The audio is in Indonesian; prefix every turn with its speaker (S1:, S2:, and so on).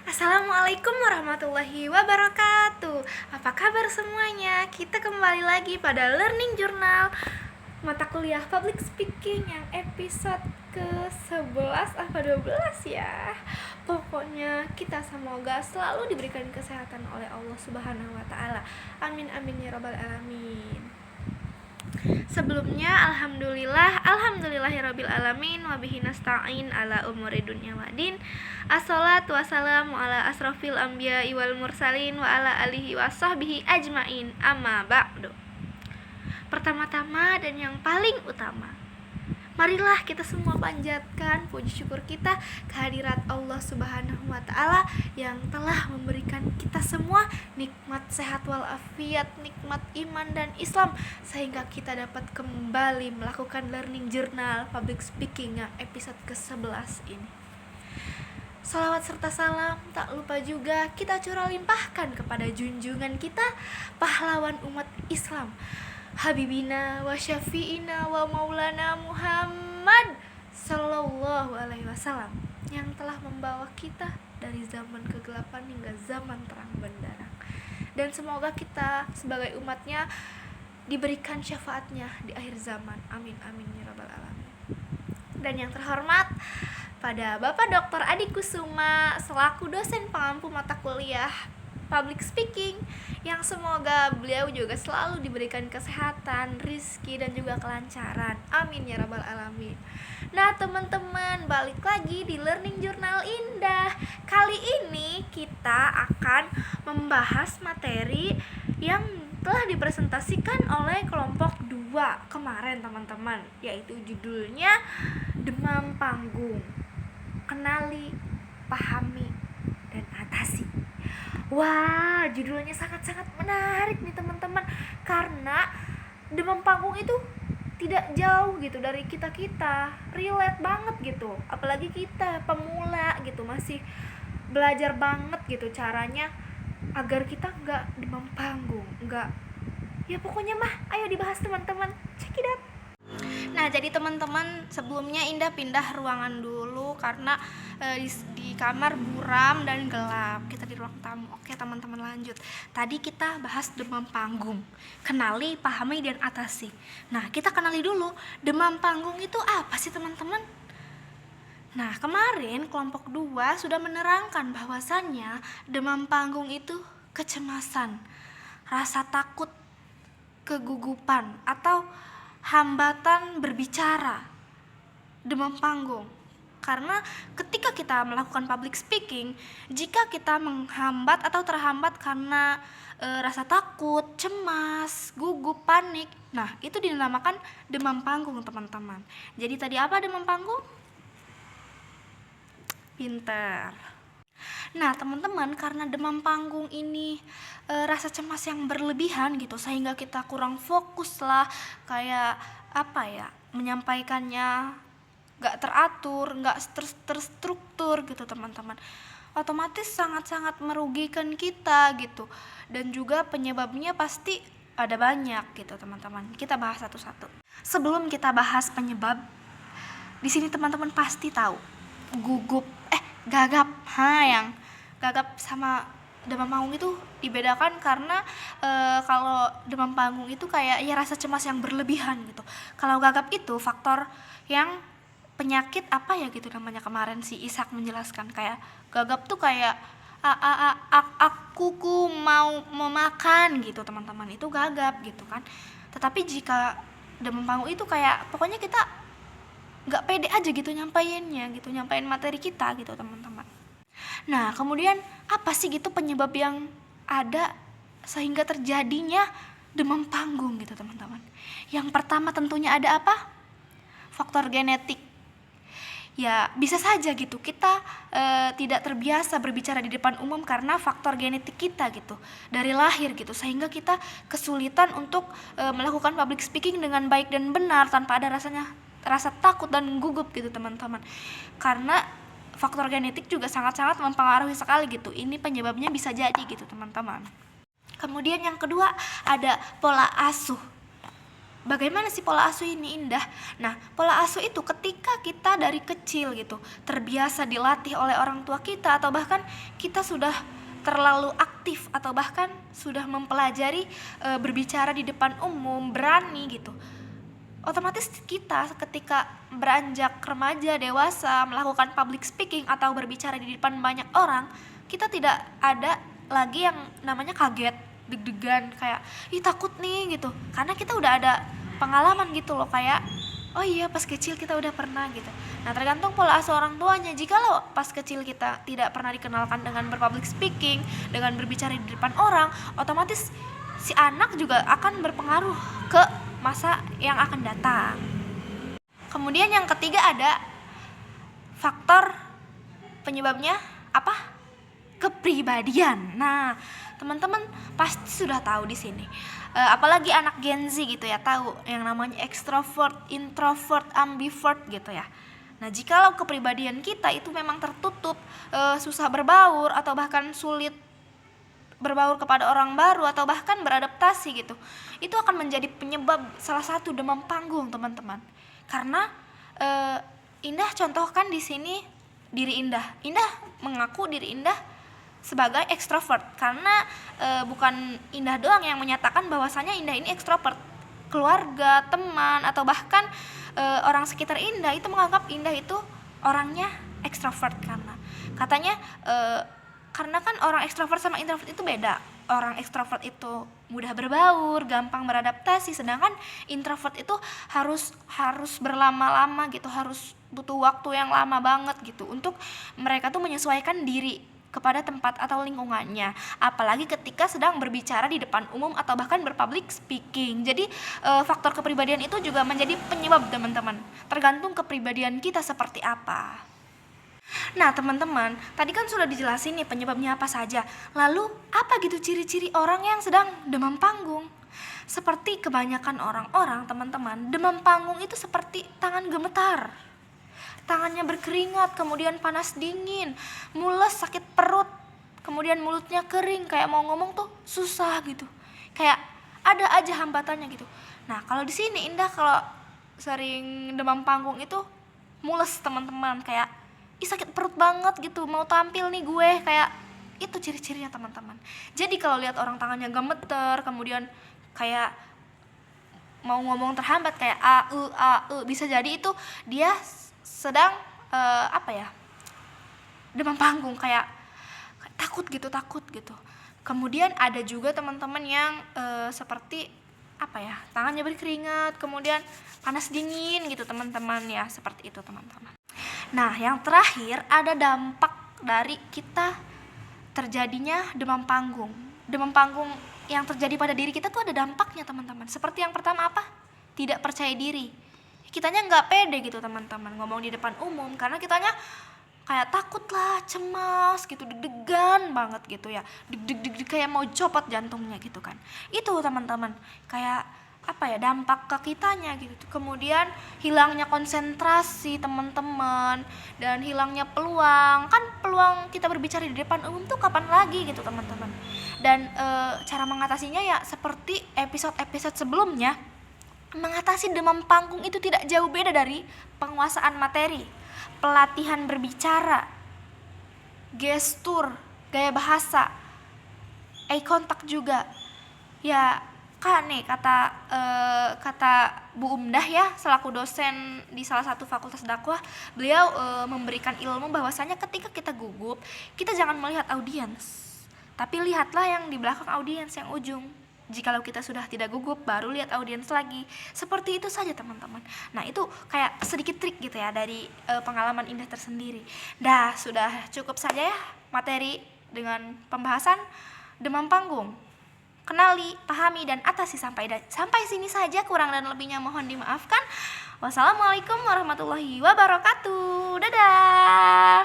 S1: Assalamualaikum warahmatullahi wabarakatuh. Apa kabar semuanya? Kita kembali lagi pada Learning Journal mata kuliah Public Speaking yang episode ke-11 apa 12 ya. Pokoknya kita semoga selalu diberikan kesehatan oleh Allah Subhanahu wa taala. Amin amin ya rabbal alamin. Sebelumnya alhamdulillahirabbil alamin wa bihi nasta'in ala umuri dunya waddin. Assalatu wassalamu ala asrofil anbiya'i wal mursalin wa ala alihi wa sahbihi ajmain. Amma ba'du. Pertama-tama dan yang paling utama, marilah kita semua panjatkan puji syukur kita kehadirat Allah Subhanahu wa taala yang telah memberikan kita semua nikmat sehat walafiat, nikmat iman dan Islam, sehingga kita dapat kembali melakukan learning journal public speaking yang episode ke-11 ini. Salawat serta salam tak lupa juga kita curah limpahkan kepada junjungan kita, pahlawan umat Islam, Habibina wa syafi'ina wa maulana Muhammad sallallahu alaihi wasallam, yang telah membawa kita dari zaman kegelapan hingga zaman terang benderang. Dan semoga kita sebagai umatnya diberikan syafaatnya di akhir zaman. Amin amin ya rabbal alamin. Dan yang terhormat pada Bapak Dr. Adi Kusuma selaku dosen pengampu mata kuliah Public Speaking, yang semoga beliau juga selalu diberikan kesehatan, rizki, dan juga kelancaran. Amin ya rabbal alamin. Nah teman-teman, balik lagi di Learning Journal Indah. Kali ini kita akan membahas materi yang telah dipresentasikan oleh kelompok 2 kemarin teman-teman, yaitu judulnya Demam Panggung, Kenali, Pahami, dan Atasi. Wah, judulnya sangat-sangat menarik nih teman-teman, karena demam panggung itu tidak jauh gitu dari kita-kita, relate banget gitu. Apalagi kita pemula gitu, masih belajar banget gitu caranya agar kita nggak demam panggung, nggak. Ya pokoknya mah, ayo dibahas teman-teman, check it out. Nah jadi teman-teman, sebelumnya Indah pindah ruangan dulu karena di kamar buram dan gelap. Kita di ruang tamu. Oke teman-teman, lanjut. Tadi kita bahas demam panggung, kenali, pahami, dan atasi. Nah kita kenali dulu, demam panggung itu apa sih teman-teman? Nah kemarin kelompok 2 sudah menerangkan bahwasannya demam panggung itu kecemasan, rasa takut, kegugupan, atau hambatan berbicara. Demam panggung karena ketika kita melakukan public speaking, jika kita menghambat atau terhambat karena rasa takut, cemas, gugup, panik, nah itu dinamakan demam panggung teman-teman. Jadi tadi apa demam panggung? Pinter. Nah teman-teman, karena demam panggung ini rasa cemas yang berlebihan gitu, sehingga kita kurang fokus lah, kayak apa ya, menyampaikannya gak teratur, gak terstruktur gitu teman-teman. Otomatis sangat-sangat merugikan kita gitu, dan juga penyebabnya pasti ada banyak gitu teman-teman. Kita bahas satu-satu. Sebelum kita bahas penyebab, di sini teman-teman pasti tahu gagap. Yang gagap sama demam panggung itu dibedakan karena kalau demam panggung itu kayak ya rasa cemas yang berlebihan gitu. Kalau gagap itu faktor yang penyakit apa ya gitu namanya, kemarin si Ishak menjelaskan, kayak gagap tuh kayak aku mau memakan gitu teman-teman, itu gagap gitu kan. Tetapi jika demam panggung itu kayak pokoknya kita nggak pede aja gitu nyampainnya gitu, nyampain materi kita gitu teman-teman. Nah kemudian apa sih gitu penyebab yang ada sehingga terjadinya demam panggung gitu teman-teman? Yang pertama tentunya ada apa? Faktor genetik. Ya bisa saja gitu kita tidak terbiasa berbicara di depan umum karena faktor genetik kita gitu dari lahir gitu, sehingga kita kesulitan untuk melakukan public speaking dengan baik dan benar tanpa ada rasa takut dan gugup gitu teman-teman. Karena faktor genetik juga sangat-sangat mempengaruhi sekali gitu. Ini penyebabnya bisa jadi gitu teman-teman. Kemudian yang kedua ada pola asuh. bagaimana sih pola asuh ini indah? Nah, pola asuh itu ketika kita dari kecil gitu terbiasa dilatih oleh orang tua kita, atau bahkan kita sudah terlalu aktif atau bahkan sudah mempelajari berbicara di depan umum, berani gitu. Otomatis kita ketika beranjak remaja, dewasa, melakukan public speaking atau berbicara di depan banyak orang, kita tidak ada lagi yang namanya kaget, deg-degan, kayak ih takut nih gitu, karena kita udah ada pengalaman gitu loh, kayak oh iya pas kecil kita udah pernah gitu. Nah, tergantung pola asuh orang tuanya. Jikalau pas kecil kita tidak pernah dikenalkan dengan berpublic speaking, dengan berbicara di depan orang, otomatis si anak juga akan berpengaruh ke masa yang akan datang. Kemudian yang ketiga ada faktor penyebabnya apa? Kepribadian. Nah, teman-teman pasti sudah tahu di sini. Apalagi anak Gen Z gitu ya, tahu yang namanya extrovert, introvert, ambivert gitu ya. Nah, jikalau kepribadian kita itu memang tertutup, susah berbaur atau bahkan sulit berbaur kepada orang baru atau bahkan beradaptasi gitu, itu akan menjadi penyebab salah satu demam panggung, teman-teman. Karena Indah contohkan di sini diri Indah mengaku diri Indah sebagai ekstrovert, karena bukan Indah doang yang menyatakan bahwasanya Indah ini ekstrovert. Keluarga, teman, atau bahkan orang sekitar Indah itu menganggap Indah itu orangnya ekstrovert, karena katanya karena kan orang ekstrovert sama introvert itu beda. Orang ekstrovert itu mudah berbaur, gampang beradaptasi, sedangkan introvert itu harus berlama-lama gitu, harus butuh waktu yang lama banget gitu untuk mereka tuh menyesuaikan diri kepada tempat atau lingkungannya, apalagi ketika sedang berbicara di depan umum atau bahkan berpublic speaking. Jadi faktor kepribadian itu juga menjadi penyebab, teman-teman. Tergantung kepribadian kita seperti apa. Nah, teman-teman, tadi kan sudah dijelasin nih penyebabnya apa saja. Lalu apa gitu ciri-ciri orang yang sedang demam panggung? Seperti kebanyakan orang-orang, teman-teman, demam panggung itu seperti tangan gemetar, tangannya berkeringat, kemudian panas dingin, mules, sakit perut, kemudian mulutnya kering, kayak mau ngomong tuh susah gitu, kayak ada aja hambatannya gitu. Nah, kalau di sini Indah kalau sering demam panggung itu mules, teman-teman, kayak ih sakit perut banget gitu, mau tampil nih gue, kayak itu ciri-cirinya, teman-teman. Jadi kalau lihat orang tangannya gemeter, kemudian kayak mau ngomong terhambat, kayak bisa jadi itu dia sedang demam panggung, kayak takut gitu. Kemudian ada juga teman-teman yang seperti tangannya berkeringat, kemudian panas dingin gitu, teman-teman ya, seperti itu, teman-teman. Nah, yang terakhir ada dampak dari kita terjadinya demam panggung. Demam panggung yang terjadi pada diri kita tuh ada dampaknya, teman-teman. Seperti yang pertama apa? Tidak percaya diri. Kitanya nggak pede gitu, teman-teman, ngomong di depan umum, karena kitanya kayak takut lah, cemas gitu, deg-degan banget gitu ya, deg-deg kayak mau copot jantungnya gitu kan. Itu, teman-teman, kayak dampak ke kitanya gitu. Kemudian hilangnya konsentrasi, teman-teman, dan hilangnya peluang. Kan peluang kita berbicara di depan umum tuh kapan lagi gitu, teman-teman. Dan cara mengatasinya ya seperti episode-episode sebelumnya, mengatasi demam panggung itu tidak jauh beda dari penguasaan materi, pelatihan berbicara, gestur, gaya bahasa, eye contact juga. Ya kan nih kata Bu Umdah ya, selaku dosen di salah satu fakultas dakwah, beliau memberikan ilmu bahwasanya ketika kita gugup, kita jangan melihat audiens, tapi lihatlah yang di belakang audiens, yang ujung. Jikalau kita sudah tidak gugup, baru lihat audiens lagi. Seperti itu saja, teman-teman. Nah, itu kayak sedikit trik gitu ya dari pengalaman Indah tersendiri. Dah, sudah cukup saja ya materi dengan pembahasan demam panggung. Kenali, pahami, dan atasi sampai sini saja. Kurang dan lebihnya mohon dimaafkan. Wassalamualaikum warahmatullahi wabarakatuh. Dadah.